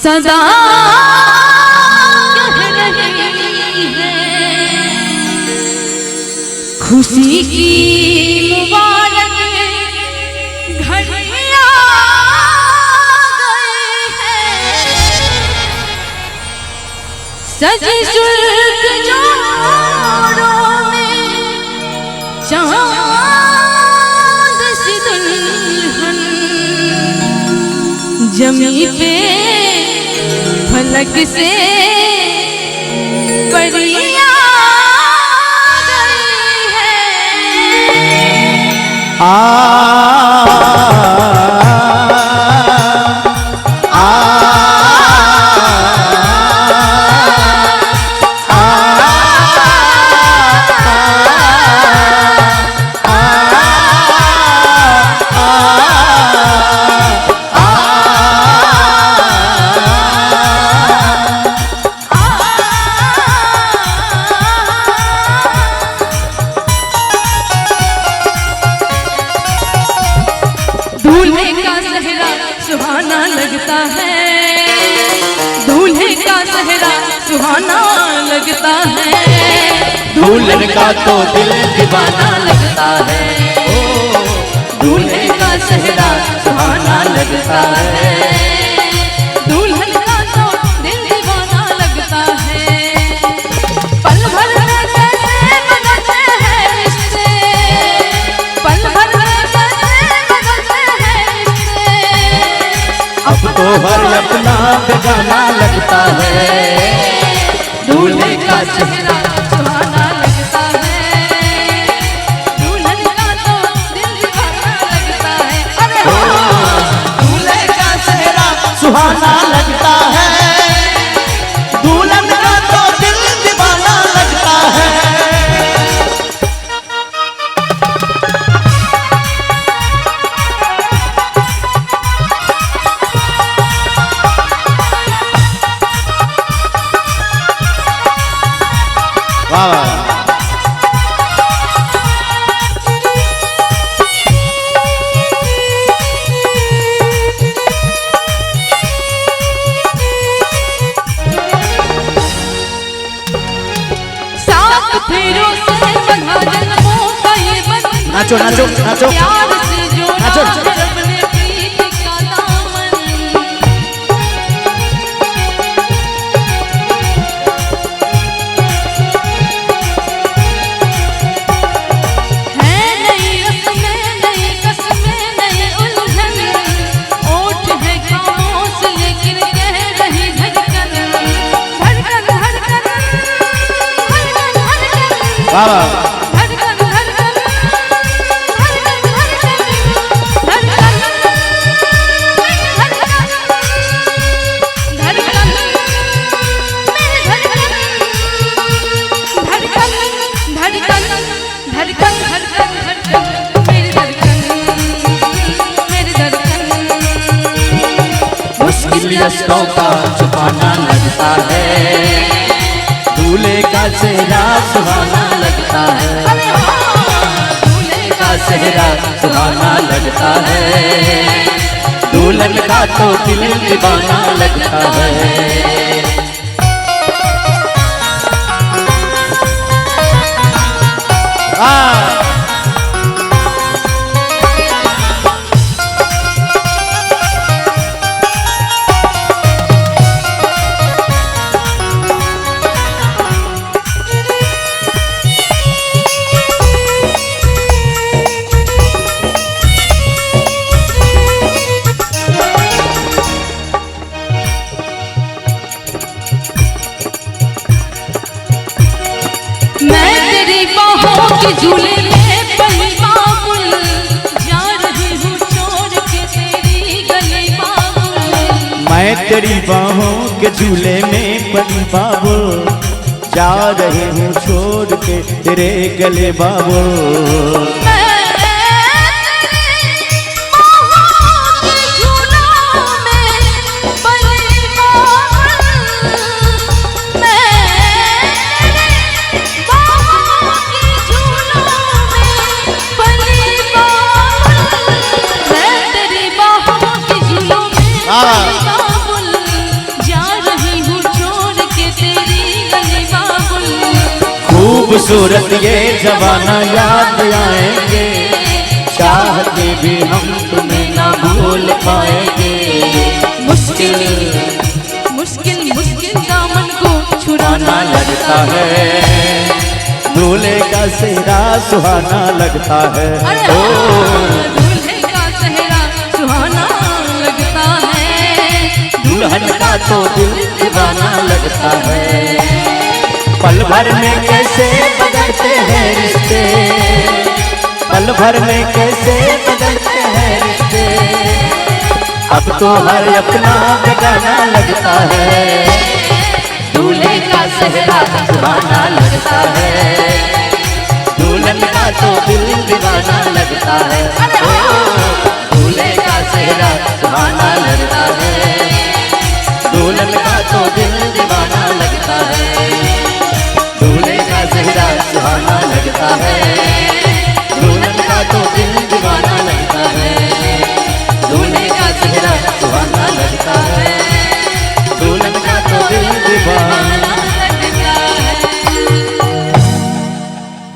सदा कह रही है खुशी की मुबारक घड़ियां गई है। सजी सुर्ख जोड़ों में चांद सी दुल्हन जमी पे फलक से परियां गई है। दूल्हे का सेहरा सुहाना लगता है, दूल्हे का सेहरा सुहाना लगता है, दुल्हन का तो दिल दीवाना लगता है। दूल्हे का सेहरा सुहाना लगता है, दुल्हन का तो दिल दीवाना लगता है। पल भर में कैसे बदलते हैं रिश्ते, पल भर में कैसे बदलते हैं रिश्ते। अब तो हर अपना बेगाना लगता है। दूल्हे का चेहरा सुहाना लगता है, दुल्हन का तो दिल दीवाना लगता है। अरे हो दूल्हे का चेहरा सुहाना लगता है, दुल्हन का तो दिल दीवाना लगता है। वाह सात फेरों से बंधा जन्मों का ये बंधन, नाचो नाचो नाचो प्यार से जोड़ा नाचो। है रब ने प्रीत का दामन। है नई रस्में नई कसमें नई उलझन, ओठ है खामोश लेकिन कह रही धड़कन, धड़कन धड़कन धड़कन धड़कन वाह धड़कन धड़कन धड़कन धड़कन धड़कन मेरी धड़कन मेरी धड़कन। मुश्किल रस्तों का छुपाना लगता है, दूल्हे का चेहरा सुहाना लगता है। दूल्हे का चेहरा सुहाना लगता है, दुल्हन का तो दिल दीवाना लगता है। मैं तेरी बाहों के झूले में पली बाबुल, जा रही हूँ छोड़ के तेरी गली बाबुल। मैं तेरी बाहों के झूले में पली बाबुल, जा रही हूँ छोड़ के तेरे गले बाबुल। खूबसूरत ये जवाना याद आएंगे, चाह के भी हम तुम्हें ना भूल पाएंगे। मुश्किल मुश्किल मुश्किल दामन को छुड़ाना लगता है, दूल्हे का सेहरा सुहाना लगता है। अरे दूल्हे का सेहरा सुहाना लगता है, दुल्हन का तो दिल दीवाना लगता है। पल भर में कैसे बदलते हैं रिश्ते, पल भर में कैसे बदलते हैं रिश्ते, अब तो हर अपना बेगाना लगता है। दूल्हे का सेहरा सुहाना लगता है, दुल्हन का तो दिल दीवाना लगता है। दूल्हे का सेहरा सुहाना लगता है, दुल्हन का तो दिल दीवाना लगता है।